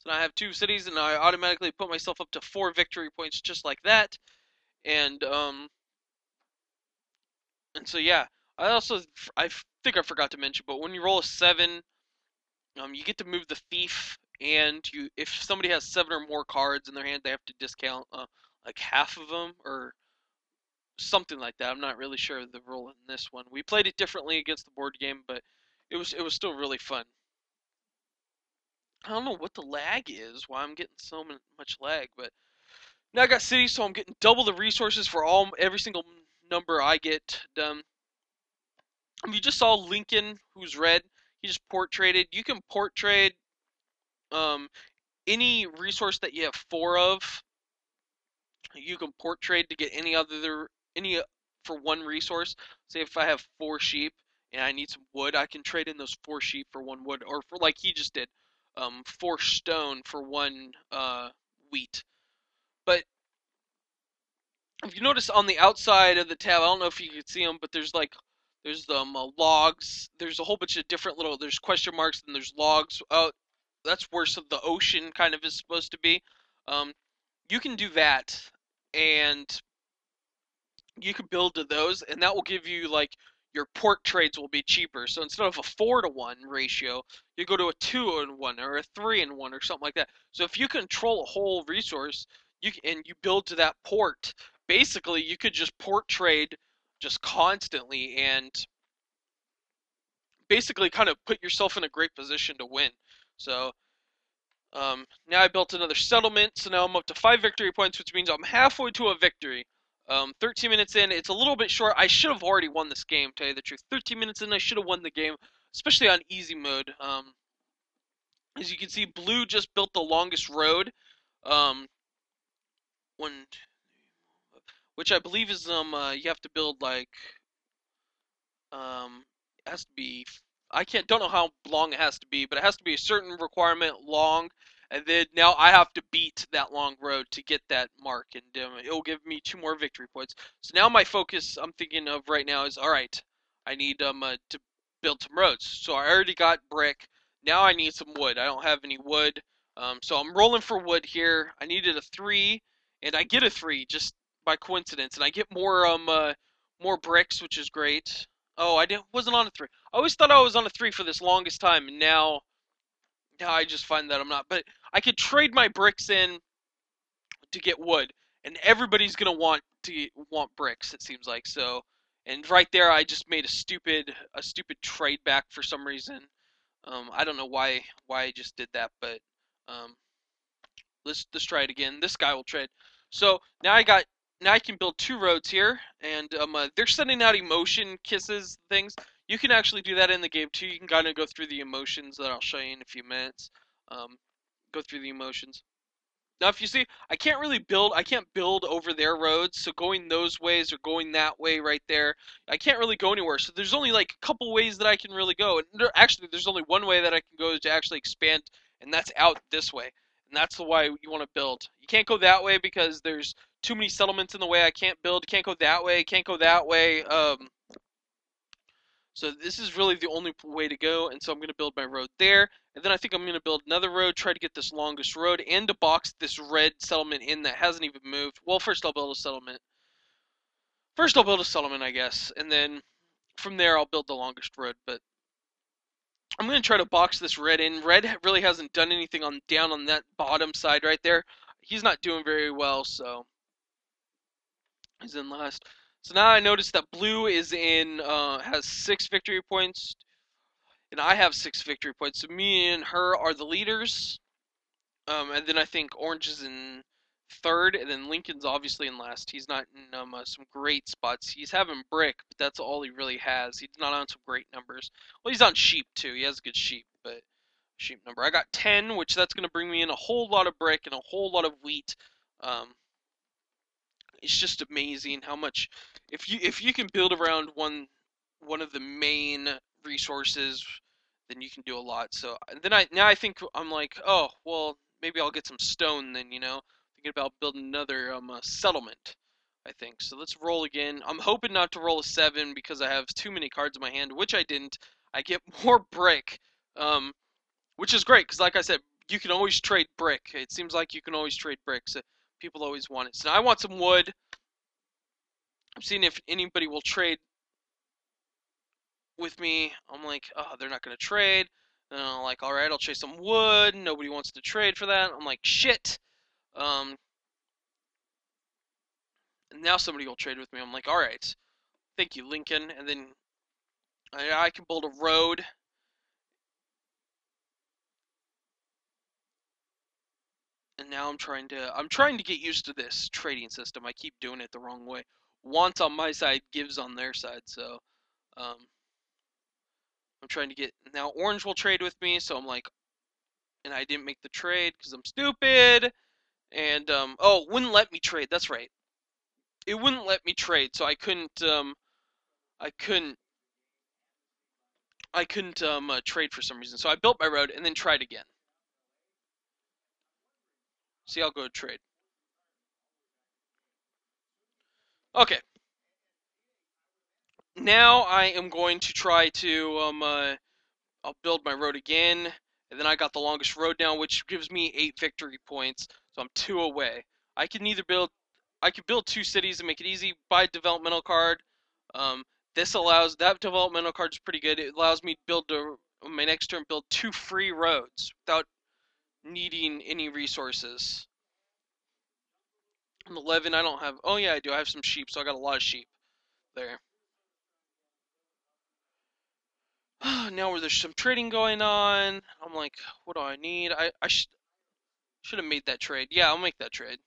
So now I have 2 cities, and I automatically put myself up to 4 victory points just like that. And so yeah, I also I think I forgot to mention, but when you roll a 7, you get to move the thief, and if somebody has 7 or more cards in their hand, they have to discount like half of them or something like that. I'm not really sure of the rule in this one. We played it differently against the board game, but it was still really fun. I don't know what the lag is, why I'm getting so much lag, but now I got cities, so I'm getting double the resources for every single number I get done. You just saw Lincoln, who's red. He just port traded. You can port trade um, any resource that you have 4 of. You can port trade to get any for 1 resource. Say if I have 4 sheep and I need some wood, I can trade in those 4 sheep for 1 wood, or for like he just did, 4 stone for 1 wheat. But if you notice on the outside of the tab, I don't know if you can see them, but there's logs. There's a whole bunch of different there's question marks and there's logs. That's where the ocean kind of is supposed to be. Um, you can do that, and you can build to those, and that will give you like your port trades will be cheaper. So instead of a 4-to-1 ratio, you go to a 2-to-1 or a 3-to-1 or something like that. So if you control a whole resource, and you build to that port, basically you could just port trade just constantly and basically kind of put yourself in a great position to win. So now I built another settlement, so now I'm up to 5 victory points, which means I'm halfway to a victory. 13 minutes in, it's a little bit short. I should have already won this game, to tell you the truth. 13 minutes in, I should have won the game, especially on easy mode. As you can see, blue just built the longest road, um, when, which I believe is you have to build like it has to be. I don't know how long it has to be, but it has to be a certain requirement long, and then now I have to beat that long road to get that mark, and it'll give me 2 more victory points. So now my focus, I'm thinking of right now, is all right. I need to build some roads. So I already got brick. Now I need some wood. I don't have any wood, so I'm rolling for wood here. I needed a 3, and I get a 3 just by coincidence, and I get more bricks, which is great. Oh, wasn't on a 3. I always thought I was on a 3 for this longest time, and now I just find that I'm not. But I could trade my bricks in to get wood, and everybody's gonna want bricks. It seems like so. And right there, I just made a stupid trade back for some reason. I don't know why I just did that, but um, let's try it again. This guy will trade. So now I can build 2 roads here, and they're sending out emotion kisses things. You can actually do that in the game too. You can kind of go through the emotions that I'll show you in a few minutes. Um, go through the emotions. Now, if you see, I can't really build. I can't build over their roads. So going those ways or going that way right there, I can't really go anywhere. So there's only like a couple ways that I can really go. And actually, there's only one way that I can go to actually expand, and that's out this way. And that's the way you want to build. You can't go that way because there's too many settlements in the way. I can't build. Can't go that way. Can't go that way. So this is really the only way to go, and so I'm going to build my road there, and then I think I'm going to build another road, try to get this longest road, and to box this red settlement in that hasn't even moved. Well, first I'll build a settlement. First I'll build a settlement, I guess, and then from there I'll build the longest road, but I'm going to try to box this red in. Red really hasn't done anything down on that bottom side right there. He's not doing very well, so he's in last. So now I notice that blue has 6 victory points, and I have 6 victory points. So me and her are the leaders. And then I think Orange is in third, and then Lincoln's obviously in last. He's not in some great spots. He's having brick, but that's all he really has. He's not on some great numbers. Well, he's on sheep too. He has a good sheep, but sheep number. I got 10, which that's going to bring me in a whole lot of brick and a whole lot of wheat. Um, it's just amazing how much if you can build around one of the main resources, then you can do a lot. So then I think I'm like, oh well, maybe I'll get some stone then, thinking about building another settlement. I think so. Let's roll again. I'm hoping not to roll a 7 because I have too many cards in my hand, which I didn't. I get more brick, which is great because, like I said, you can always trade brick. It seems like you can always trade bricks. People always want it. So now I want some wood. I'm seeing if anybody will trade with me. I'm like, oh, they're not gonna trade. And I'm like, all right, I'll trade some wood. Nobody wants to trade for that. I'm like, shit. Um, and now somebody will trade with me. I'm like, all right, thank you, Lincoln. And then I can build a road. And now I'm trying to get used to this trading system. I keep doing it the wrong way. Wants on my side, gives on their side. So um, I'm trying to get now. Orange will trade with me, so I'm like, and I didn't make the trade because I'm stupid. And oh, it wouldn't let me trade. That's right. It wouldn't let me trade, so I couldn't trade for some reason. So I built my road and then tried again. See, I'll go trade. Okay. Now I am going to try to I'll build my road again, and then I got the longest road now, which gives me 8 victory points, so I'm 2 away. I can either build, I could build 2 cities and make it easy, buy developmental card. Um, this allows, that developmental card is pretty good. It allows me to build, my next turn, build 2 free roads without needing any resources. I'm 11, I don't have, oh yeah, I do, I have some sheep, so I got a lot of sheep there. Now where there's some trading going on, I'm like, what do I need? I should have made that trade. Yeah, I'll make that trade.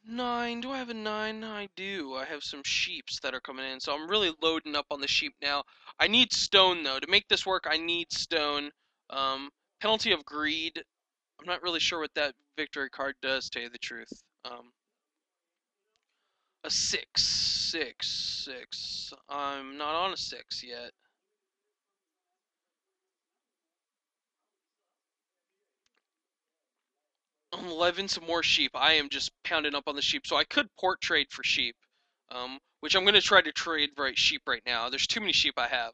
9. Do I have a 9? I do. I have some sheeps that are coming in, so I'm really loading up on the sheep now. I need stone, though. To make this work, I need stone. Um, Penalty of greed. I'm not really sure what that victory card does, to tell you the truth. A 6. 6. 6. I'm not on a 6 yet. I'm 11 some more sheep. I am just pounding up on the sheep. So I could port trade for sheep, which I'm going to try to trade sheep right now. There's too many sheep I have.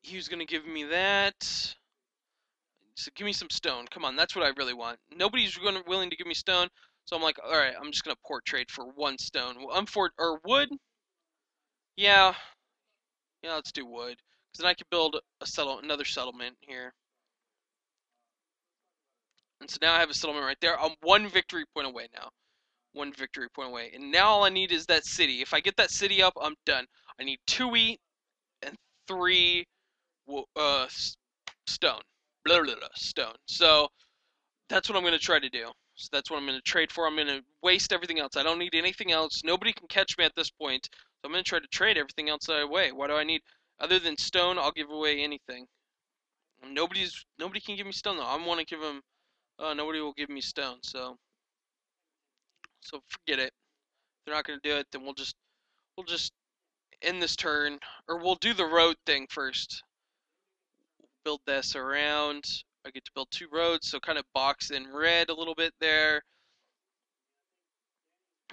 He was going to give me that. So give me some stone. Come on, that's what I really want. Nobody's willing to give me stone. So I'm like, all right, I'm just going to port trade for 1 stone. Or wood? Yeah. Yeah, let's do wood. Because then I could build another settlement here. And so now I have a settlement right there. I'm 1 victory point away now. 1 victory point away. And now all I need is that city. If I get that city up, I'm done. I need 2 wheat and 3 stone. Blah, blah, blah, stone. So that's what I'm going to try to do. So that's what I'm going to trade for. I'm going to waste everything else. I don't need anything else. Nobody can catch me at this point. So I'm going to try to trade everything else away. What do I need? Other than stone, I'll give away anything. Nobody can give me stone though. I want to give them. Nobody will give me stone. So forget it. If they're not going to do it, then we'll just end this turn, or we'll do the road thing first. Build this around. I get to build 2 roads, so kind of box in red a little bit there.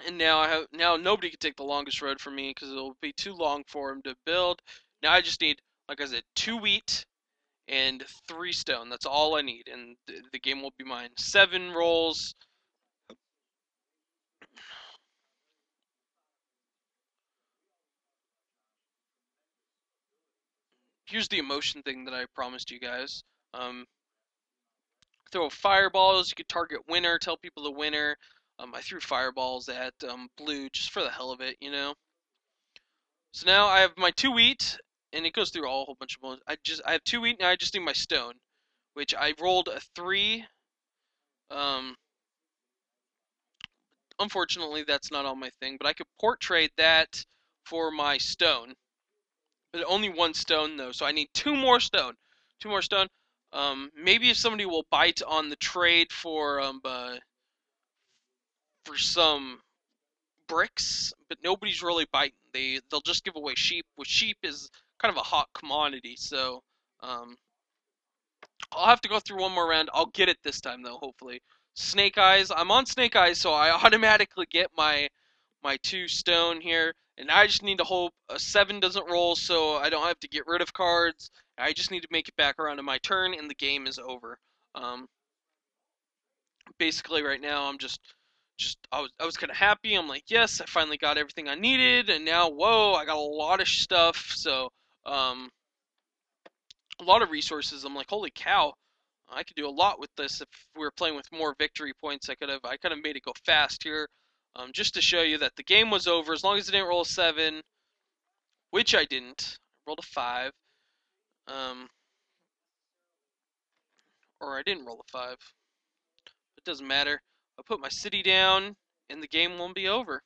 And now nobody can take the longest road from me because it'll be too long for him to build. Now I just need, like I said, 2 wheat and 3 stone. That's all I need, and the game will be mine. 7 rolls. Here's the emotion thing that I promised you guys. Um, Throw fireballs. You could target winner. Tell people the winner. I threw fireballs at blue just for the hell of it, you know. So now I have my 2 wheat, and it goes through a whole bunch of modes. I have 2 wheat now. I just need my stone, which I rolled a 3. Um, Unfortunately, that's not on my thing, but I could port trade that for my stone. But only 1 stone though, so I need 2 more stone. 2 more stone. Maybe if somebody will bite on the trade for some bricks, but nobody's really biting. They'll just give away sheep, which sheep is kind of a hot commodity. So um, I'll have to go through one more round. I'll get it this time though, hopefully. Snake Eyes. I'm on Snake Eyes, so I automatically get my 2 stone here, and I just need to hope a 7 doesn't roll, so I don't have to get rid of cards. I just need to make it back around to my turn, and the game is over. Um, Basically, right now I'm just I was kind of happy. I'm like, yes, I finally got everything I needed, and now whoa, I got a lot of stuff. So um, a lot of resources. I'm like, holy cow, I could do a lot with this if we were playing with more victory points. I kind of made it go fast here, just to show you that the game was over as long as it didn't roll a 7, which I didn't. I rolled a 5, um, or I didn't roll a 5. It doesn't matter. I'll put my city down, and the game won't be over.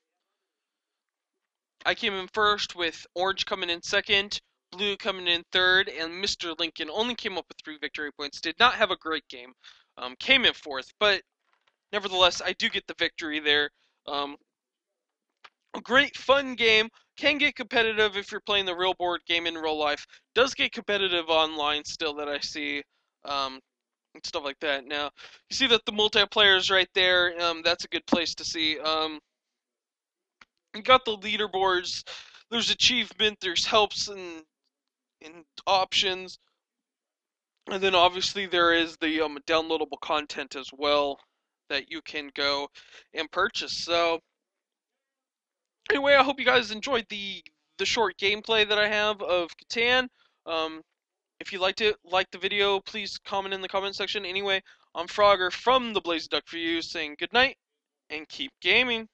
I came in first with orange coming in second, blue coming in third, and Mr. Lincoln only came up with 3 victory points. Did not have a great game. Came in fourth, but nevertheless, I do get the victory there. Um, a great fun game. Can get competitive if you're playing the real board game in real life. Does get competitive online still that I see. And stuff like that. Now, you see that the multiplayer is right there. That's a good place to see. You got the leaderboards. There's achievement. There's helps and options, and then obviously there is the downloadable content as well that you can go and purchase. So anyway, I hope you guys enjoyed the short gameplay that I have of Catan. Um, if you liked it, like the video, please comment in the comment section. Anyway, I'm Frogger from the Blaze Duck for you, saying good night and keep gaming.